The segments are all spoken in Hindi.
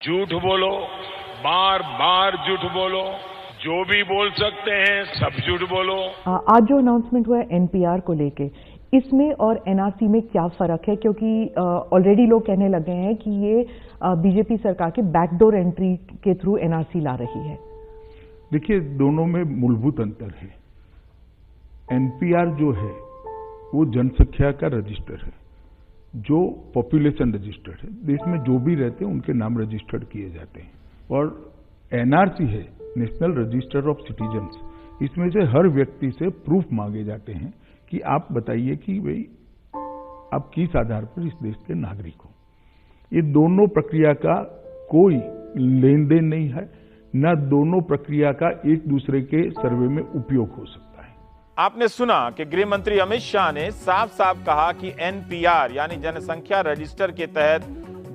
झूठ बोलो, बार बार झूठ बोलो, जो भी बोल सकते हैं सब झूठ बोलो। आज जो अनाउंसमेंट हुआ है एनपीआर को लेके, इसमें और एनआरसी में क्या फर्क है? क्योंकि ऑलरेडी लोग कहने लगे हैं कि ये बीजेपी सरकार के बैकडोर एंट्री के थ्रू एनआरसी ला रही है। देखिए, दोनों में मूलभूत अंतर है। एनपीआर जो है वो जनसंख्या का रजिस्टर है, जो पॉपुलेशन रजिस्टर है। देश में जो भी रहते हैं उनके नाम रजिस्टर्ड किए जाते हैं। और एनआरसी है नेशनल रजिस्टर ऑफ सिटीजन्स। इसमें से हर व्यक्ति से प्रूफ मांगे जाते हैं कि आप बताइए कि भाई आप किस आधार पर इस देश के नागरिक हो। ये दोनों प्रक्रिया का कोई लेन देन नहीं है, न दोनों प्रक्रिया का एक दूसरे के सर्वे में उपयोग हो सकता है। आपने सुना कि गृह मंत्री अमित शाह ने साफ साफ कहा कि एनपीआर यानी जनसंख्या रजिस्टर के तहत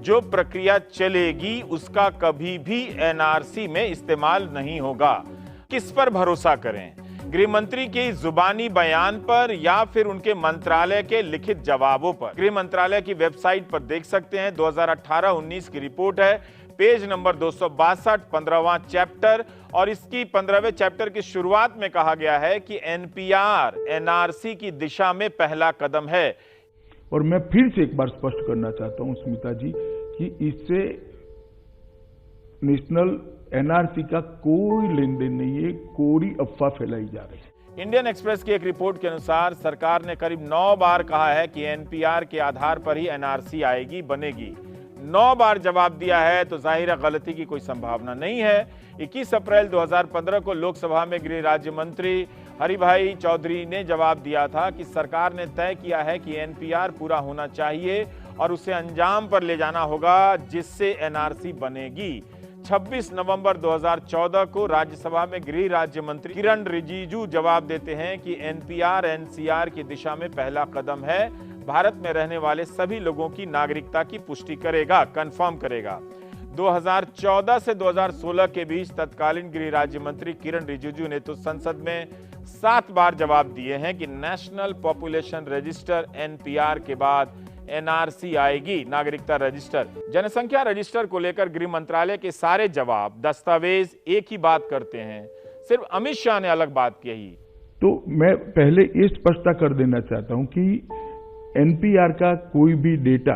जो प्रक्रिया चलेगी उसका कभी भी एनआरसी में इस्तेमाल नहीं होगा। किस पर भरोसा करें? गृह मंत्री के जुबानी बयान पर या फिर उनके मंत्रालय के लिखित जवाबों पर? गृह मंत्रालय की वेबसाइट पर देख सकते हैं, 2018-19 की रिपोर्ट है, पेज नंबर 262, 15वां चैप्टर। और इसकी 15वें चैप्टर की शुरुआत में कहा गया है कि एनपीआर एनआरसी की दिशा में पहला कदम है। और मैं फिर से एक बार स्पष्ट करना चाहता हूं स्मिता जी कि इससे नेशनल एनआरसी का कोई लेन देन नहीं है, कोई अफवाह फैलाई जा रही है। इंडियन एक्सप्रेस की एक रिपोर्ट के अनुसार सरकार ने करीब 9 बार कहा है कि एनपीआर के आधार पर ही एनआरसी आएगी, बनेगी। 9 बार जवाब दिया है तो जाहिर है गलती की कोई संभावना नहीं है। 21 अप्रैल 2015 को लोकसभा में गृह राज्य मंत्री हरिभाई चौधरी ने जवाब दिया था कि सरकार ने तय किया है कि एनपीआर पूरा होना चाहिए और उसे अंजाम पर ले जाना होगा जिससे एनआरसी बनेगी। 26 नवंबर 2014 को राज्यसभा में गृह राज्य मंत्री किरण रिजिजू जवाब देते हैं कि एनपीआर एनसीआर की दिशा में पहला कदम है, भारत में रहने वाले सभी लोगों की नागरिकता की पुष्टि करेगा, कंफर्म करेगा। 2014 से 2016 के बीच तत्कालीन गृह राज्य मंत्री किरण रिजिजू ने तो संसद में 7 बार जवाब दिए हैं कि नेशनल पॉपुलेशन रजिस्टर एनपीआर के बाद एनआरसी आएगी, नागरिकता रजिस्टर। जनसंख्या रजिस्टर को लेकर गृह मंत्रालय के सारे जवाब, दस्तावेज एक ही बात करते हैं, सिर्फ अमित शाह ने अलग बात कही। तो मैं पहले ये स्पष्टता कर देना चाहता हूं कि एनपीआर का कोई भी डेटा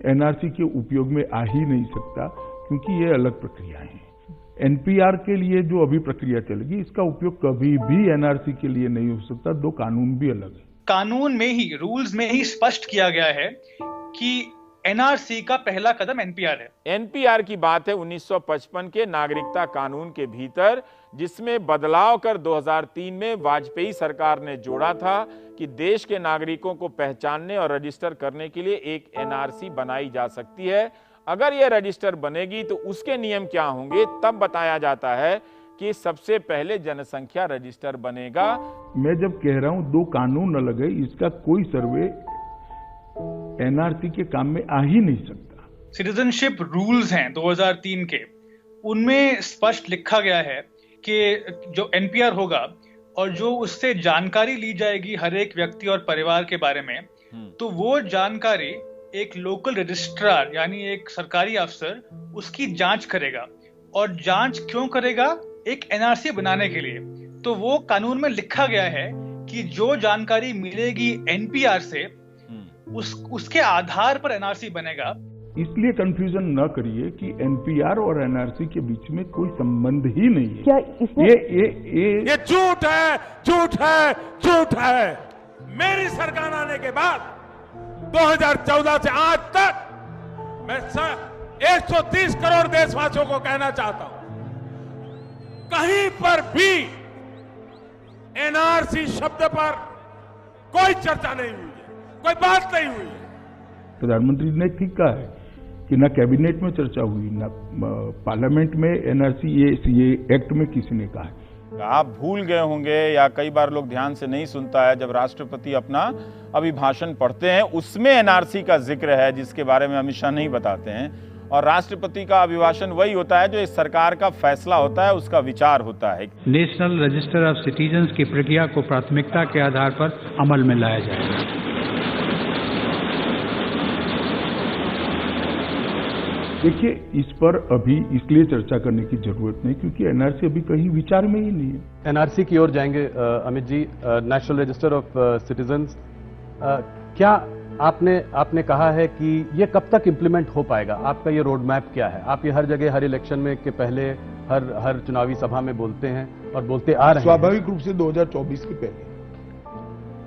एनआरसी के उपयोग में आ ही नहीं सकता, क्योंकि ये अलग प्रक्रियाएं हैं। एनपीआर के लिए जो अभी प्रक्रिया चलेगी, इसका उपयोग कभी भी एनआरसी के लिए नहीं हो सकता। दो कानून भी अलग है। कानून में ही, रूल्स में ही स्पष्ट किया गया है कि एनआरसी का पहला कदम एनपीआर है। एनपीआर की बात है 1955 के नागरिकता कानून के भीतर, जिसमें बदलाव कर 2003 में वाजपेयी सरकार ने जोड़ा था कि देश के नागरिकों को पहचानने और रजिस्टर करने के लिए एक एनआरसी बनाई जा सकती है। अगर यह रजिस्टर बनेगी तो उसके नियम क्या होंगे, तब बताया जाता है कि सबसे पहले जनसंख्या रजिस्टर बनेगा। मैं जब कह रहा हूं दो कानून अलग है, इसका कोई सर्वे एनआरसी के काम में आ ही नहीं सकता। सिटीजनशिप रूल्स हैं 2003 के, उनमें स्पष्ट लिखा गया है कि जो एनपीआर होगा और जो उससे जानकारी ली जाएगी हर एक व्यक्ति और परिवार के बारे में, तो वो जानकारी एक लोकल रजिस्ट्रार यानी एक सरकारी अफसर उसकी जांच करेगा। और जांच क्यों करेगा? एक एनआरसी बनाने के लिए। तो वो कानून में लिखा गया है कि जो जानकारी मिलेगी एनपीआर से उसके आधार पर एनआरसी बनेगा। इसलिए कंफ्यूजन न करिए कि एनपीआर और एनआरसी के बीच में कोई संबंध ही नहीं है। क्या इसमें ये झूठ है, झूठ है, झूठ है। मेरी सरकार आने के बाद 2014 से आज तक मैं 130 करोड़ देशवासियों को कहना चाहता हूं, कहीं पर भी एनआरसी शब्द पर कोई चर्चा नहीं हुई है, कोई बात नहीं हुई है। प्रधानमंत्री ने ठीक कहा है कि ना कैबिनेट में चर्चा हुई, ना पार्लियामेंट में एनआरसी ये एक्ट में किसी ने कहा है। आप भूल गए होंगे या कई बार लोग ध्यान से नहीं सुनता है, जब राष्ट्रपति अपना अभिभाषण पढ़ते हैं उसमें एनआरसी का जिक्र है, जिसके बारे में अमित शाह नहीं बताते हैं। और राष्ट्रपति का अभिभाषण वही होता है जो इस सरकार का फैसला होता है, उसका विचार होता है। नेशनल रजिस्टर ऑफ सिटीजन्स की प्रक्रिया को प्राथमिकता के आधार पर अमल में लाया जाएगा। देखिए, इस पर अभी इसलिए चर्चा करने की जरूरत नहीं क्योंकि एनआरसी अभी कहीं विचार में ही नहीं है। एनआरसी की ओर जाएंगे Amit ji, national register of citizens, क्या आपने कहा है कि ये कब तक इंप्लीमेंट हो पाएगा? आपका ये रोड मैप क्या है? आप ये हर जगह, हर इलेक्शन में के पहले, हर चुनावी सभा में बोलते हैं और बोलते आ रहे हैं। स्वाभाविक रूप से 2024 के पहले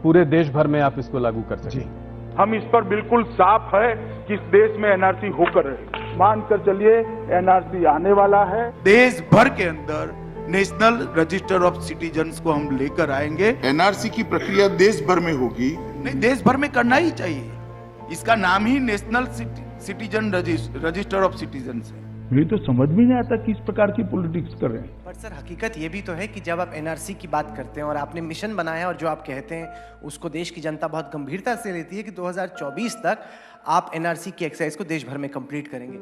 पूरे देश भर में आप इसको लागू कर सकते हैं। हम इस पर बिल्कुल साफ है कि इस देश में एनआरसी होकर रहे। मानकर चलिए एनआरसी आने वाला है। देश भर के अंदर नेशनल रजिस्टर ऑफ सिटीजन्स को हम लेकर आएंगे। एनआरसी की प्रक्रिया देश भर में होगी? नहीं, देश भर में करना ही चाहिए। इसका नाम ही national citizen register of citizens है। मुझे तो समझ में नहीं आता कि इस प्रकार की पॉलिटिक्स कर रहे हैं। पर सर, हकीकत ये भी तो है कि जब आप एनआरसी की बात करते हैं और आपने मिशन बनाया और जो आप कहते हैं उसको देश की जनता बहुत गंभीरता से लेती है कि 2024 तक आप एनआरसी की एक्सरसाइज को देश भर में कंप्लीट करेंगे।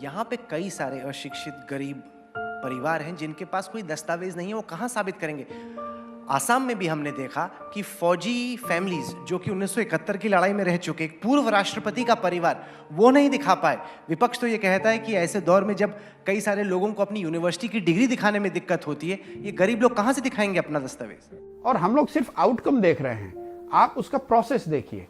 यहाँ पे कई सारे अशिक्षित गरीब परिवार हैं जिनके पास कोई दस्तावेज नहीं है, वो कहाँ साबित करेंगे? आसाम में भी हमने देखा कि फौजी फैमिलीज जो कि 1971 की लड़ाई में रह चुके एक पूर्व राष्ट्रपति का परिवार वो नहीं दिखा पाए। विपक्ष तो ये कहता है कि ऐसे दौर में जब कई सारे लोगों को अपनी यूनिवर्सिटी की डिग्री दिखाने में दिक्कत होती है, ये गरीब लोग कहाँ से दिखाएंगे अपना दस्तावेज? और हम लोग सिर्फ आउटकम देख रहे हैं, आप उसका प्रोसेस देखिए।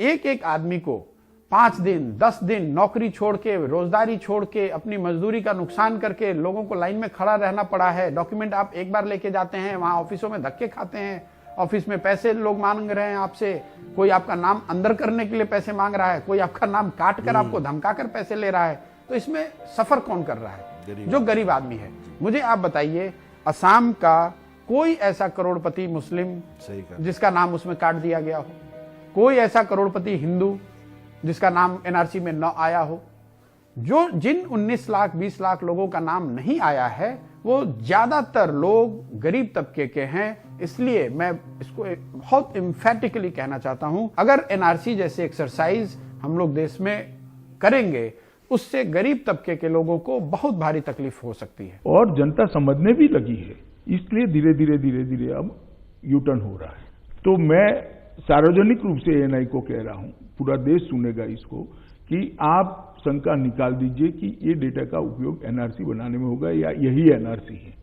एक एक आदमी को 5 दिन 10 दिन नौकरी छोड़ के, रोजगारी छोड़ के, अपनी मजदूरी का नुकसान करके लोगों को लाइन में खड़ा रहना पड़ा है। डॉक्यूमेंट आप एक बार लेके जाते हैं, वहां ऑफिसों में धक्के खाते हैं, ऑफिस में पैसे लोग मांग रहे हैं आपसे, कोई आपका नाम अंदर करने के लिए पैसे मांग रहा है, कोई आपका नाम काट कर आपको धमका कर पैसे ले रहा है। तो इसमें सफर कौन कर रहा है? जो गरीब आदमी है। मुझे आप बताइए, असम का कोई ऐसा करोड़पति मुस्लिम जिसका नाम उसमें काट दिया गया हो? कोई ऐसा करोड़पति हिंदू जिसका नाम एनआरसी में न आया हो? जिन 19 लाख 20 लाख लोगों का नाम नहीं आया है वो ज्यादातर लोग गरीब तबके के हैं। इसलिए मैं इसको बहुत एम्फेटिकली कहना चाहता हूं, अगर एनआरसी जैसे एक्सरसाइज हम लोग देश में करेंगे उससे गरीब तबके के लोगों को बहुत भारी तकलीफ हो सकती है। और जनता समझने भी लगी है, इसलिए धीरे धीरे अब यू टर्न हो रहा है। तो मैं सार्वजनिक रूप से एएनआई को कह रहा हूं, पूरा देश सुनेगा इसको, कि आप शंका निकाल दीजिए कि ये डेटा का उपयोग एनआरसी बनाने में होगा या यही एनआरसी है।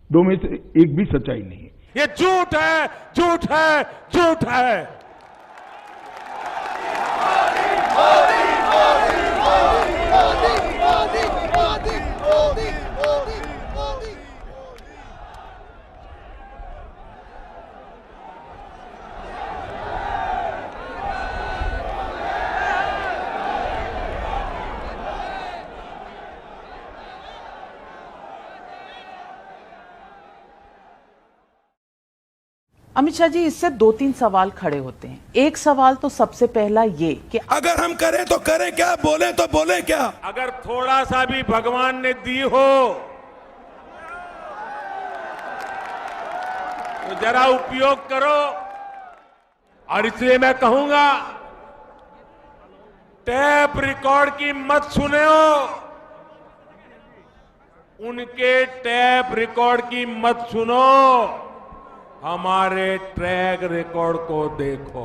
दो में से एक भी सच्चाई नहीं है। ये झूठ है, झूठ है, झूठ है। अमित शाह जी, इससे 2-3 सवाल खड़े होते हैं। एक सवाल तो सबसे पहला ये कि अगर हम करें तो करें क्या, बोले तो बोले क्या? अगर थोड़ा सा भी भगवान ने दी हो तो जरा उपयोग करो। और इसलिए मैं कहूंगा, टैप रिकॉर्ड की मत सुनो, उनके टैप रिकॉर्ड की मत सुनो, हमारे ट्रैक रिकॉर्ड को देखो।